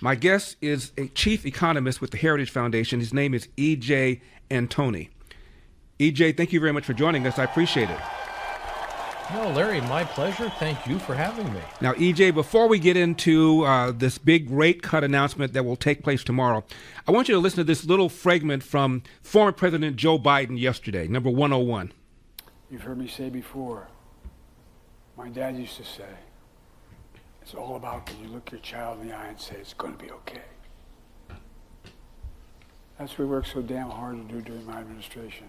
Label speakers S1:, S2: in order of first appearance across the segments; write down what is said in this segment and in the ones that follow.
S1: My guest is a chief economist with the Heritage Foundation. His name is E.J. Antoni. E.J., thank you very much for joining us. I appreciate it.
S2: No, Larry, my pleasure. Thank you for having me.
S1: Now, E.J., before we get into this big rate cut announcement that will take place tomorrow, I want you to listen to this little fragment from former President Joe Biden yesterday, number 101.
S3: You've heard me say before, my dad used to say, it's all about can you look your child in the eye and say it's going to be okay. That's what we worked so damn hard to do during my administration.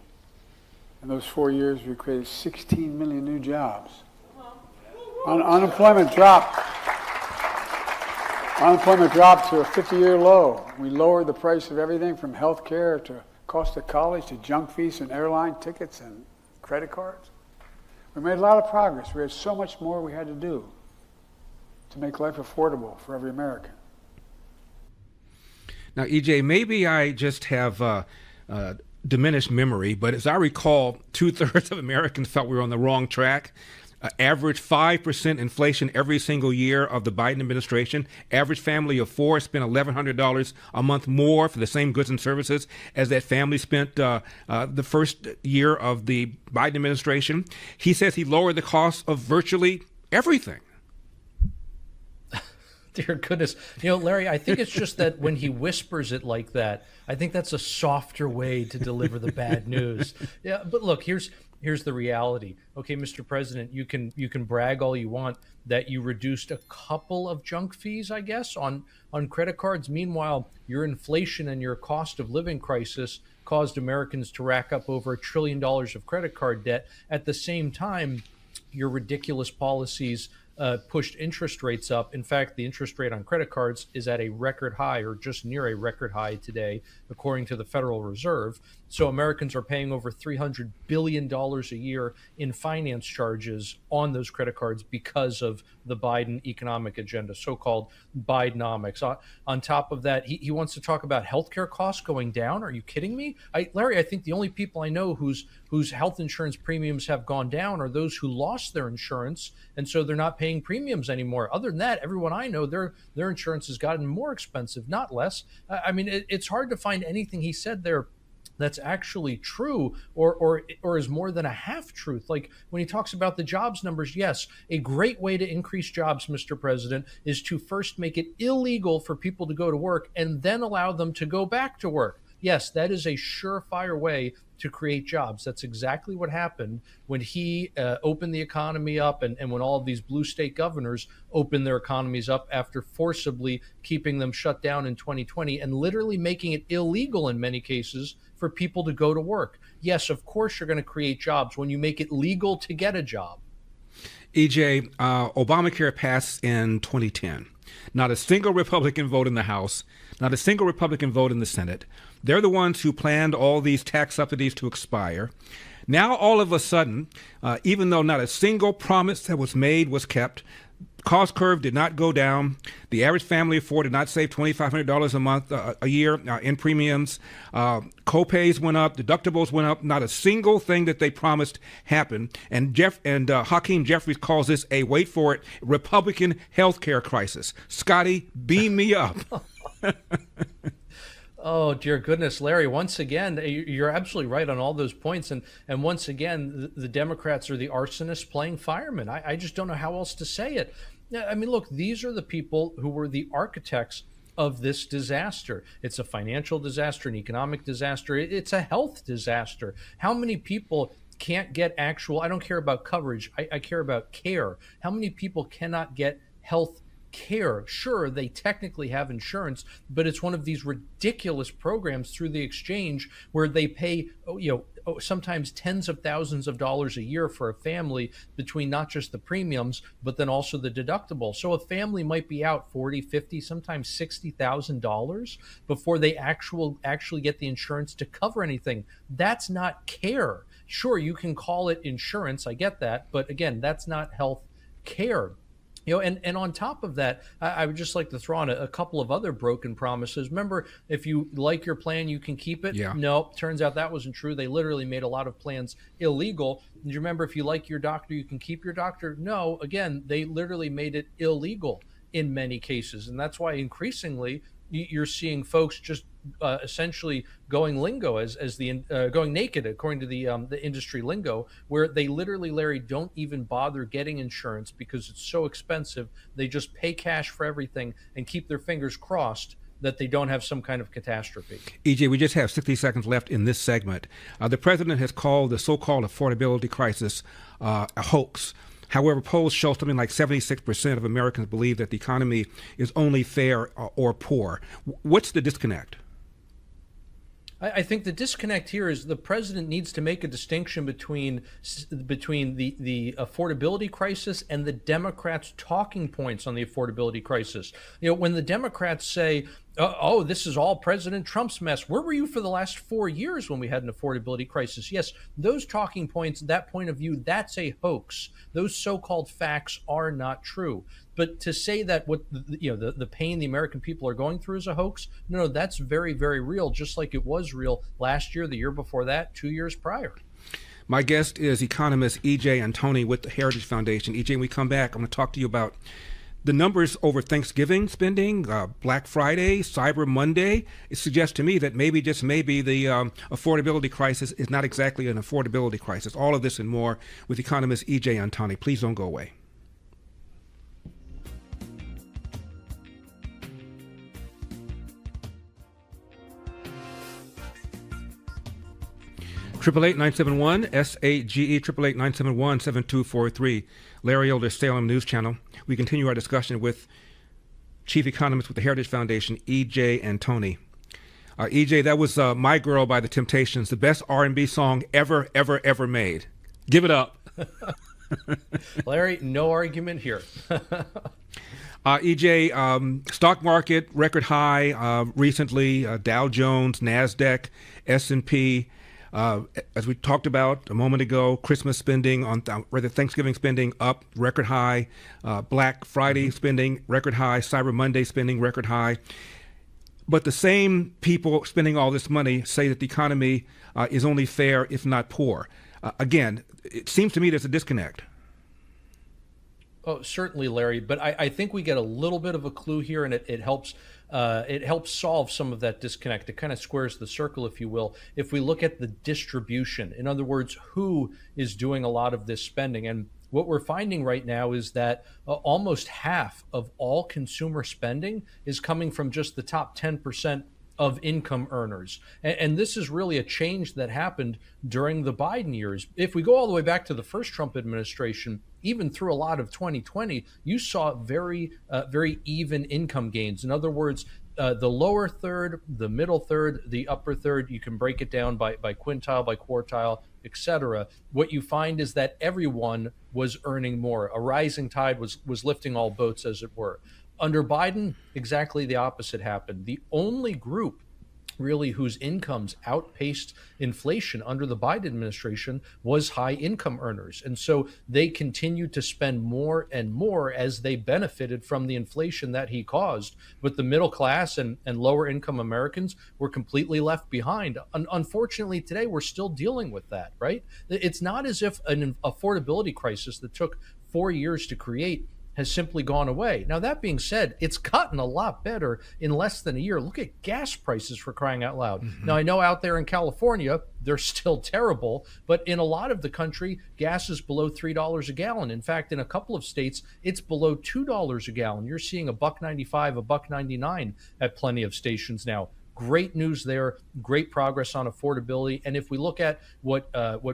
S3: In those 4 years, we created 16 million new jobs. Unemployment dropped. Unemployment dropped to a 50-year low. We lowered the price of everything from health care to cost of college to junk fees and airline tickets and credit cards. We made a lot of progress. We had so much more we had to do to make life affordable for every American.
S1: Now, E.J., maybe I just have diminished memory, but as I recall, 2/3 of Americans felt we were on the wrong track. Average 5% inflation every single year of the Biden administration. Average family of four spent $1,100 a month more for the same goods and services as that family spent the first year of the Biden administration. He says he lowered the cost of virtually everything.
S2: Dear goodness. Larry, I think it's just that when he whispers it like that, I think that's a softer way to deliver the bad news. Yeah, but look, here's the reality. Okay, Mr. President, you can brag all you want that you reduced a couple of junk fees, I guess, on credit cards. Meanwhile, your inflation and your cost of living crisis caused Americans to rack up over $1 trillion of credit card debt. At the same time, your ridiculous policies pushed interest rates up. In fact, the interest rate on credit cards is at a record high or just near a record high today, according to the Federal Reserve. So Americans are paying over $300 billion a year in finance charges on those credit cards because of the Biden economic agenda, so-called Bidenomics. On top of that, he wants to talk about healthcare costs going down. Are you kidding me? Larry, I think the only people I know whose health insurance premiums have gone down are those who lost their insurance, and so they're not paying premiums anymore. Other than that, everyone I know, their insurance has gotten more expensive, not less. I mean, it's hard to find anything he said there that's actually true or is more than a half truth. Like when he talks about the jobs numbers, yes, a great way to increase jobs, Mr. President, is to first make it illegal for people to go to work and then allow them to go back to work. Yes, that is a surefire way to create jobs. That's exactly what happened when he opened the economy up and when all of these blue state governors opened their economies up after forcibly keeping them shut down in 2020 and literally making it illegal in many cases for people to go to work. Yes, of course you're going to create jobs when you make it legal to get a job.
S1: EJ, Obamacare passed in 2010. Not a single Republican vote in the House, not a single Republican vote in the Senate. They're the ones who planned all these tax subsidies to expire. Now, all of a sudden, even though not a single promise that was made was kept, cost curve did not go down. The average family of four did not save $2,500 a month, a year in premiums. Co-pays went up, deductibles went up. Not a single thing that they promised happened. And Hakeem Jeffries calls this a, wait for it, Republican healthcare crisis. Scotty, beam me up.
S2: Oh, dear goodness, Larry, once again, you're absolutely right on all those points. And once again, the Democrats are the arsonists playing firemen. I just don't know how else to say it. I mean, look, these are the people who were the architects of this disaster. It's a financial disaster, an economic disaster. It's a health disaster. How many people can't get actual, I don't care about coverage, I care about care. How many people cannot get health care? Sure, they technically have insurance, but it's one of these ridiculous programs through the exchange where they pay, sometimes tens of thousands of dollars a year for a family between not just the premiums, but then also the deductible. So a family might be out $40, $50, sometimes $60,000 before they actually get the insurance to cover anything. That's not care. Sure, you can call it insurance, I get that, but again, that's not health care. And on top of that, I would just like to throw on a couple of other broken promises. Remember, if you like your plan, you can keep it.
S1: Yeah.
S2: No, turns out that wasn't true. They literally made a lot of plans illegal. And you remember, if you like your doctor, you can keep your doctor. No, again, they literally made it illegal in many cases. And that's why increasingly you're seeing folks just essentially going lingo as the going naked, according to the industry lingo, where they literally, Larry, don't even bother getting insurance because it's so expensive. They just pay cash for everything and keep their fingers crossed that they don't have some kind of catastrophe.
S1: EJ, we just have 60 seconds left in this segment. The president has called the so-called affordability crisis a hoax. However, polls show something like 76% of Americans believe that the economy is only fair or poor. What's the disconnect?
S2: I think the disconnect here is the president needs to make a distinction between the affordability crisis and the Democrats' talking points on the affordability crisis. When the Democrats say, oh, this is all President Trump's mess. Where were you for the last 4 years when we had an affordability crisis? Yes, those talking points, that point of view, that's a hoax. Those so-called facts are not true. But to say that what the pain the American people are going through is a hoax, no, that's very, very real, just like it was real last year, the year before that, 2 years prior.
S1: My guest is economist E.J. Antoni with the Heritage Foundation. E.J., when we come back, I'm going to talk to you about the numbers over Thanksgiving spending, Black Friday, Cyber Monday. It suggests to me that maybe, just maybe, the affordability crisis is not exactly an affordability crisis. All of this and more with economist E.J. Antoni. Please don't go away. Triple 8-971 SAGE 888-971-7243. Larry Elder, Salem News Channel. We continue our discussion with Chief Economist with the Heritage Foundation, E.J. Antoni. E.J., that was "My Girl" by the Temptations, the best R&B song ever made. Give it up.
S2: Larry, no argument here.
S1: E.J., stock market record high recently. Dow Jones, NASDAQ, S&P. As we talked about a moment ago, Christmas spending Thanksgiving spending up, record high. Black Friday spending, record high. Cyber Monday spending, record high. But the same people spending all this money say that the economy is only fair, if not poor. Again, it seems to me there's a disconnect.
S2: Oh, certainly, Larry. But I think we get a little bit of a clue here, and it helps solve some of that disconnect. It kind of squares the circle, if you will, if we look at the distribution. In other words, who is doing a lot of this spending? And what we're finding right now is that almost half of all consumer spending is coming from just the top 10% of income earners. And this is really a change that happened during the Biden years. If we go all the way back to the first Trump administration, even through a lot of 2020, you saw very even income gains. In other words, the lower third, the middle third, the upper third, you can break it down by quintile, by quartile, etc. What you find is that everyone was earning more. A rising tide was lifting all boats, as it were. Under Biden, exactly the opposite happened. The only group really whose incomes outpaced inflation under the Biden administration was high income earners. And so they continued to spend more and more as they benefited from the inflation that he caused. But the middle class and lower income Americans were completely left behind. Unfortunately, today we're still dealing with that, right? It's not as if an affordability crisis that took 4 years to create has simply gone away. Now, that being said, it's gotten a lot better in less than a year. Look at gas prices, for crying out loud. Mm-hmm. Now, I know out there in California, they're still terrible, but in a lot of the country, gas is below $3 a gallon. In fact, in a couple of states, it's below $2 a gallon. You're seeing $1.95, $1.99 at plenty of stations now. Great news there, great progress on affordability. And if we look at what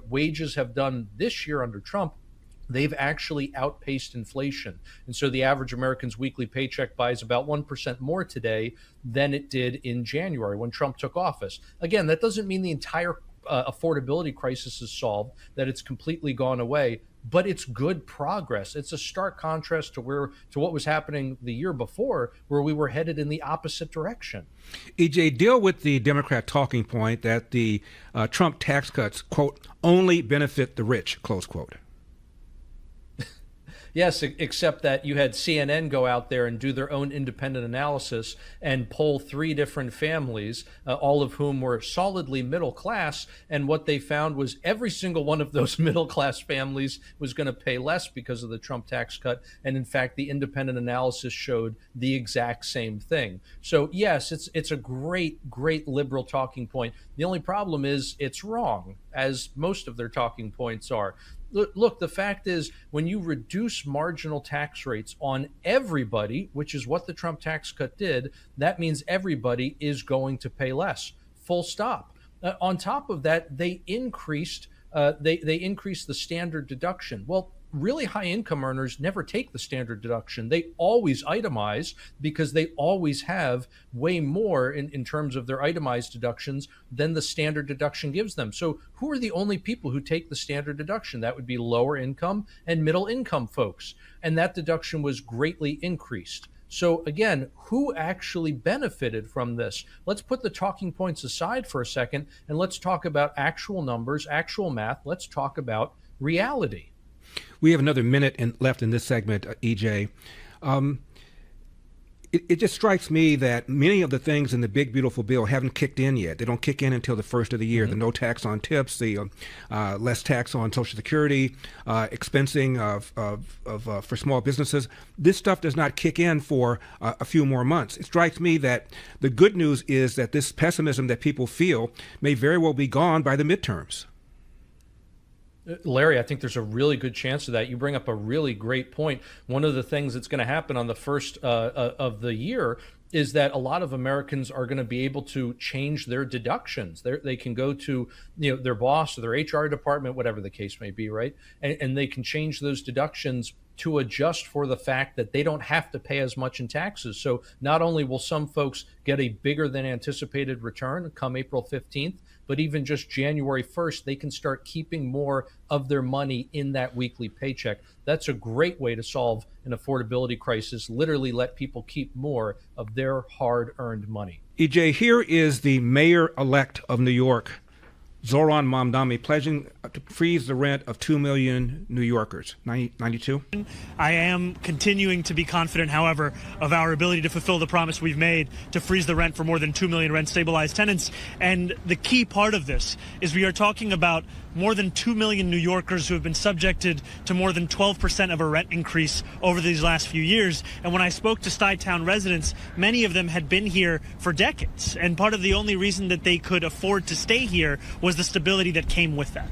S2: wages have done this year under Trump, they've actually outpaced inflation. And so the average American's weekly paycheck buys about 1% more today than it did in January when Trump took office. Again, that doesn't mean the entire affordability crisis is solved, that it's completely gone away, but it's good progress. It's a stark contrast to what was happening the year before, where we were headed in the opposite direction.
S1: EJ, deal with the Democrat talking point that the Trump tax cuts, quote, only benefit the rich, close quote.
S2: Yes, except that you had CNN go out there and do their own independent analysis and poll 3 different families, all of whom were solidly middle class. And what they found was every single one of those middle class families was going to pay less because of the Trump tax cut. And in fact, the independent analysis showed the exact same thing. So yes, it's a great liberal talking point. The only problem is it's wrong, as most of their talking points are. Look, the fact is, when you reduce marginal tax rates on everybody, which is what the Trump tax cut did, that means everybody is going to pay less. Full stop. On top of that, they increased the standard deduction. Well, really high income earners never take the standard deduction. They always itemize because they always have way more in terms of their itemized deductions than the standard deduction gives them. So who are the only people who take the standard deduction? That would be lower income and middle income folks. And that deduction was greatly increased. So again, who actually benefited from this? Let's put the talking points aside for a second and let's talk about actual numbers, actual math. Let's talk about reality.
S1: We have another minute left in this segment, EJ. It just strikes me that many of the things in the big, beautiful bill haven't kicked in yet. They don't kick in until the first of the year. Mm-hmm. The no tax on tips, the less tax on Social Security, expensing for small businesses. This stuff does not kick in for a few more months. It strikes me that the good news is that this pessimism that people feel may very well be gone by the midterms.
S2: Larry, I think there's a really good chance of that. You bring up a really great point. One of the things that's going to happen on the first of the year is that a lot of Americans are going to be able to change their deductions. They can go to their boss or their HR department, whatever the case may be, right? And they can change those deductions to adjust for the fact that they don't have to pay as much in taxes. So not only will some folks get a bigger than anticipated return come April 15th, but even just January 1st, they can start keeping more of their money in that weekly paycheck. That's a great way to solve an affordability crisis, literally let people keep more of their hard-earned money.
S1: EJ, here is the mayor-elect of New York, Zohran Mamdani, pledging to freeze the rent of 2 million New Yorkers. 92?
S4: I am continuing to be confident, however, of our ability to fulfill the promise we've made to freeze the rent for more than 2 million rent-stabilized tenants. And the key part of this is we are talking about more than 2 million New Yorkers who have been subjected to more than 12% of a rent increase over these last few years. And when I spoke to Stuytown residents, many of them had been here for decades. And part of the only reason that they could afford to stay here was the stability that came with that.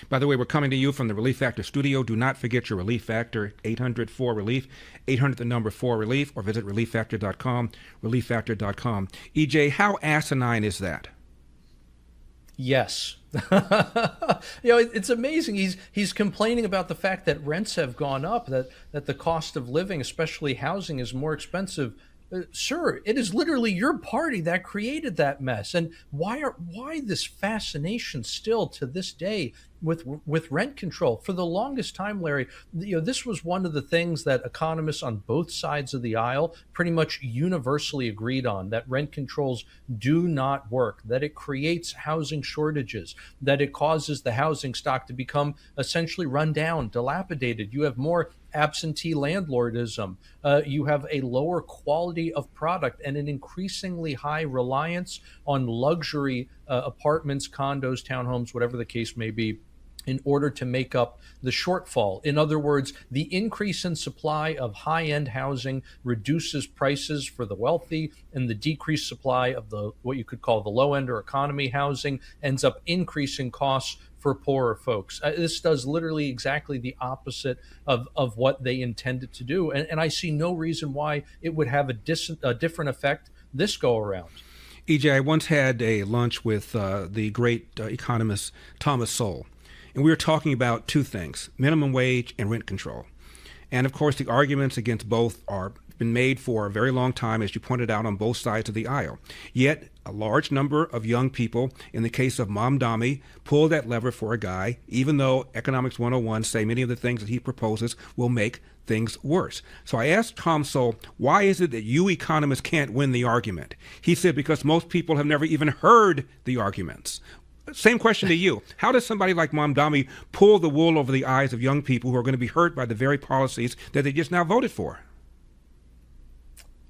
S1: By the way, we're coming to you from the Relief Factor studio. Do not forget your Relief Factor, 800-4-RELIEF, 800-4-RELIEF, or visit relieffactor.com, relieffactor.com. EJ, how asinine is that?
S2: Yes. It's amazing. He's complaining about the fact that rents have gone up, that the cost of living, especially housing, is more expensive. Sir, it is literally your party that created that mess. And why this fascination still to this day with rent control? For the longest time, Larry, this was one of the things that economists on both sides of the aisle pretty much universally agreed on, that rent controls do not work, that it creates housing shortages, that it causes the housing stock to become essentially run down, dilapidated. You have more absentee landlordism. You have a lower quality of product and an increasingly high reliance on luxury apartments, condos, townhomes, whatever the case may be, in order to make up the shortfall. In other words, the increase in supply of high-end housing reduces prices for the wealthy, and the decreased supply of what you could call the low-end or economy housing ends up increasing costs for poorer folks. This does literally exactly the opposite of what they intended to do, and I see no reason why it would have a different effect this go around.
S1: EJ, I once had a lunch with the great economist Thomas Sowell. And we were talking about two things, minimum wage and rent control. And of course, the arguments against both are been made for a very long time, as you pointed out, on both sides of the aisle. Yet, a large number of young people, in the case of Mamdani, pull that lever for a guy, even though Economics 101 say many of the things that he proposes will make things worse. So I asked Tom Sowell, why is it that you economists can't win the argument? He said, because most people have never even heard the arguments. Same question to you. How does somebody like Mamdani pull the wool over the eyes of young people who are going to be hurt by the very policies that they just now voted for?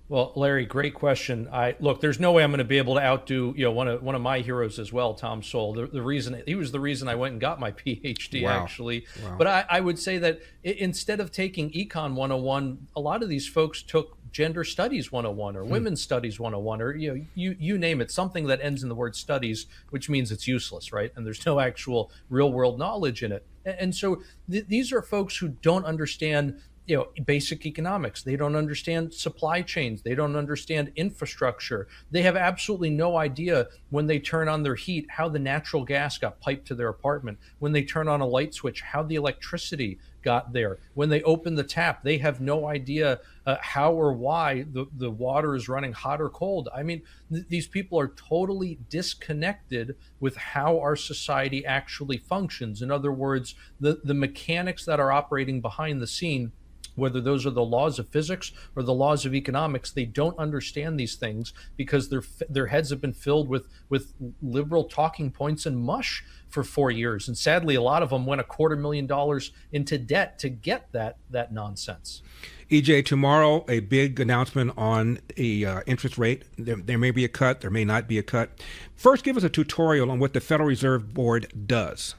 S2: Well, Larry, great question. Look, there's no way I'm going to be able to outdo, one of my heroes as well, Tom Sowell. The reason he was the reason I went and got my PhD,
S1: Wow.
S2: actually.
S1: Wow.
S2: But I would say that instead of taking Econ 101, a lot of these folks took Gender Studies 101 or Women's Studies 101 or you name it, something that ends in the word studies, which means it's useless, right? And there's no actual real world knowledge in it. And so these are folks who don't understand basic economics. They don't understand supply chains. They don't understand infrastructure. They have absolutely no idea when they turn on their heat, how the natural gas got piped to their apartment. When they turn on a light switch, how the electricity got there. When they open the tap, they have no idea how or why the water is running hot or cold. I mean, these people are totally disconnected with how our society actually functions. In other words, the mechanics that are operating behind the scene, whether those are the laws of physics or the laws of economics, they don't understand these things because their heads have been filled with liberal talking points and mush for 4 years. And sadly, a lot of them went $250,000 into debt to get that nonsense.
S1: EJ, tomorrow, a big announcement on a interest rate. There may be a cut. There may not be a cut. First, give us a tutorial on what the Federal Reserve Board does.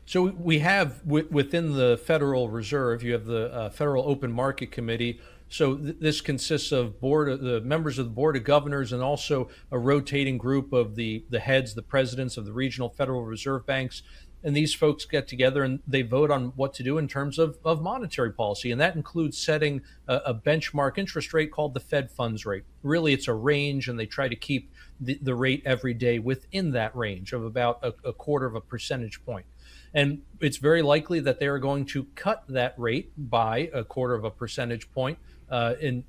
S2: So we have within the Federal Reserve, you have the Federal Open Market Committee. So this consists of the members of the Board of Governors and also a rotating group of the heads, the presidents of the regional Federal Reserve banks. And these folks get together and they vote on what to do in terms of monetary policy. And that includes setting a benchmark interest rate called the Fed funds rate. Really, it's a range, and they try to keep the rate every day within that range of about a quarter of a percentage point. And it's very likely that they are going to cut that rate by a quarter of a percentage point in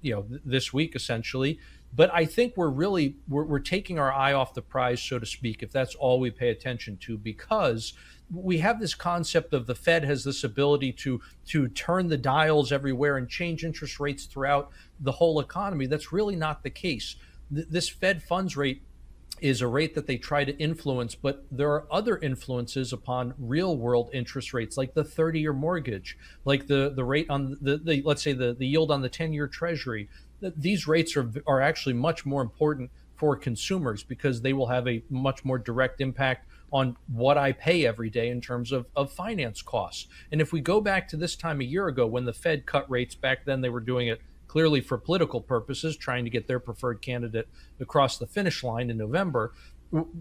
S2: this week, essentially. But I think we're taking our eye off the prize, so to speak, if that's all we pay attention to, because we have this concept of the Fed has this ability to turn the dials everywhere and change interest rates throughout the whole economy. That's really not the case. This Fed funds rate is a rate that they try to influence, but there are other influences upon real world interest rates, like the 30-year mortgage, like the rate on let's say the yield on the 10-year treasury. These rates are actually much more important for consumers because they will have a much more direct impact on what I pay every day in terms of finance costs. And if we go back to this time a year ago when the Fed cut rates, back then they were doing it clearly for political purposes, trying to get their preferred candidate across the finish line in November.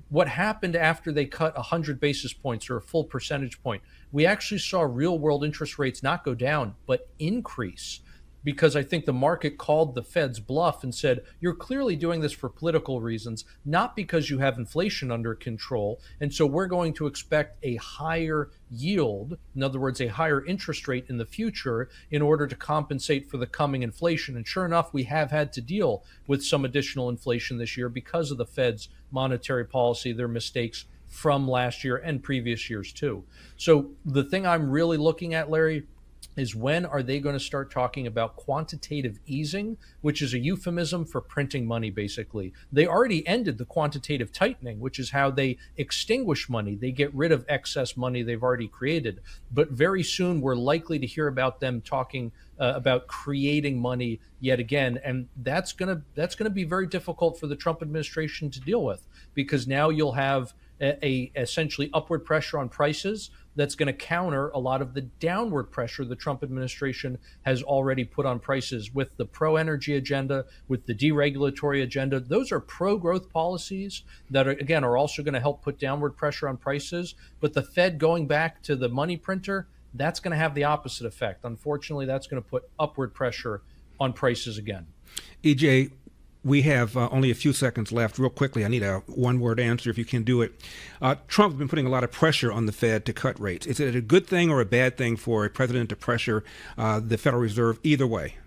S2: What happened after they cut 100 basis points or a full percentage point? We actually saw real world interest rates not go down, but increase, because I think the market called the Fed's bluff and said, you're clearly doing this for political reasons, not because you have inflation under control. And so we're going to expect a higher yield, in other words, a higher interest rate in the future in order to compensate for the coming inflation. And sure enough, we have had to deal with some additional inflation this year because of the Fed's monetary policy, their mistakes from last year and previous years too. So the thing I'm really looking at, Larry, is when are they going to start talking about quantitative easing, which is a euphemism for printing money, basically. They already ended the quantitative tightening, which is how they extinguish money. They get rid of excess money they've already created. But very soon we're likely to hear about them talking about creating money yet again. And that's going to be very difficult for the Trump administration to deal with, because now you'll have a essentially upward pressure on prices that's going to counter a lot of the downward pressure the Trump administration has already put on prices with the pro-energy agenda, with the deregulatory agenda. Those are pro-growth policies that are also going to help put downward pressure on prices. But the Fed going back to the money printer, that's going to have the opposite effect. Unfortunately, that's going to put upward pressure on prices again.
S1: EJ, we have only a few seconds left. Real quickly, I need a one-word answer if you can do it. Trump's been putting a lot of pressure on the Fed to cut rates. Is it a good thing or a bad thing for a president to pressure the Federal Reserve? Either way.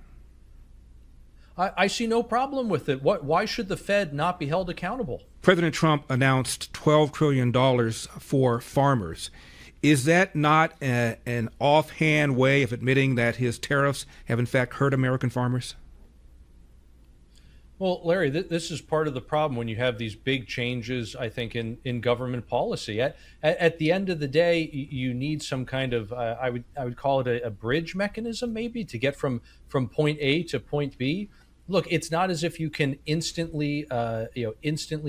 S2: I see no problem with it. Why should the Fed not be held accountable?
S1: President Trump announced $12 trillion for farmers. Is that not an offhand way of admitting that his tariffs have in fact hurt American farmers?
S2: Well, Larry, this is part of the problem when you have these big changes, I think, in government policy. At the end of the day, you need some kind of, I would call it a bridge mechanism, maybe, to get from point A to point B. Look, it's not as if you can instantly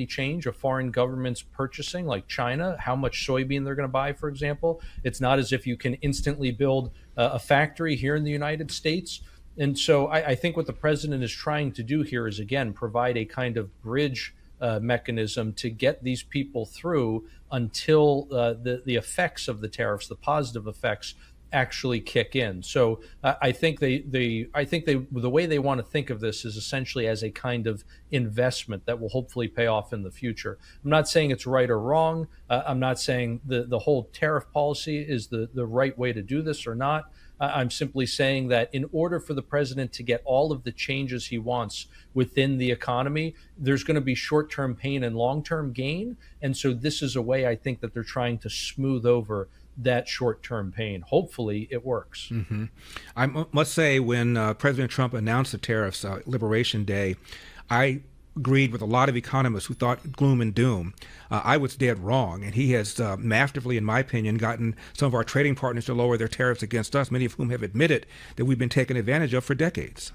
S2: change a foreign government's purchasing, like China, how much soybean they're going to buy, for example. It's not as if you can instantly build a factory here in the United States. And so I think what the president is trying to do here is, again, provide a kind of bridge mechanism to get these people through until the effects of the tariffs, the positive effects, actually kick in. So I think the way they want to think of this is essentially as a kind of investment that will hopefully pay off in the future. I'm not saying it's right or wrong. I'm not saying the whole tariff policy is the right way to do this or not. I'm simply saying that in order for the president to get all of the changes he wants within the economy, there's going to be short-term pain and long-term gain. And so this is a way I think that they're trying to smooth over that short-term pain. Hopefully it works.
S1: Mm-hmm. I must say, when President Trump announced the tariffs, Liberation Day, I agreed with a lot of economists who thought gloom and doom. I was dead wrong, and he has masterfully, in my opinion, gotten some of our trading partners to lower their tariffs against us, many of whom have admitted that we've been taken advantage of for decades.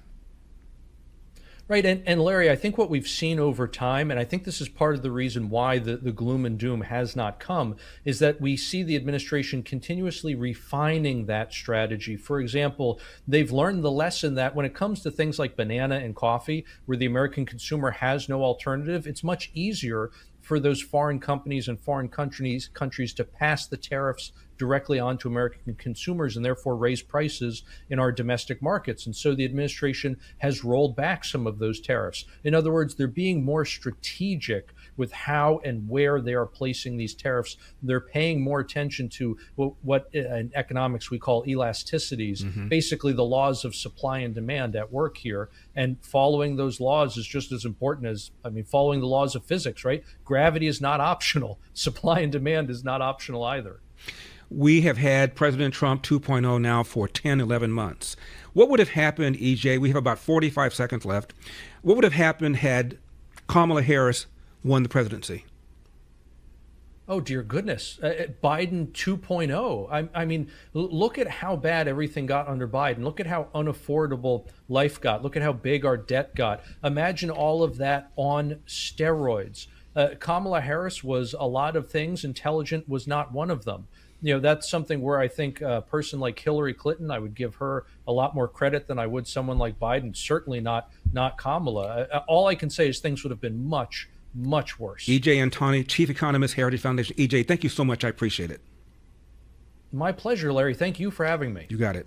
S2: Right. And Larry, I think what we've seen over time, and I think this is part of the reason why the gloom and doom has not come, is that we see the administration continuously refining that strategy. For example, they've learned the lesson that when it comes to things like banana and coffee, where the American consumer has no alternative, it's much easier for those foreign companies and foreign countries to pass the tariffs directly onto American consumers and therefore raise prices in our domestic markets. And so the administration has rolled back some of those tariffs. In other words, they're being more strategic with how and where they are placing these tariffs. They're paying more attention to what in economics we call elasticities, basically the laws of supply and demand at work here. And following those laws is just as important as, following the laws of physics, right? Gravity is not optional. Supply and demand is not optional either.
S1: We have had President Trump 2.0 now for 10, 11 months. What would have happened, EJ? We have about 45 seconds left. What would have happened had Kamala Harris won the presidency?
S2: Oh, dear goodness. Biden 2.0. Look at how bad everything got under Biden. Look at how unaffordable life got. Look at how big our debt got. Imagine all of that on steroids. Kamala Harris was a lot of things. Intelligent was not one of them. That's something where I think a person like Hillary Clinton, I would give her a lot more credit than I would someone like Biden. Certainly not Kamala. All I can say is things would have been much, much worse.
S1: EJ Antoni, Chief Economist, Heritage Foundation. EJ, thank you so much. I appreciate it.
S2: My pleasure, Larry. Thank you for having me.
S1: You got it.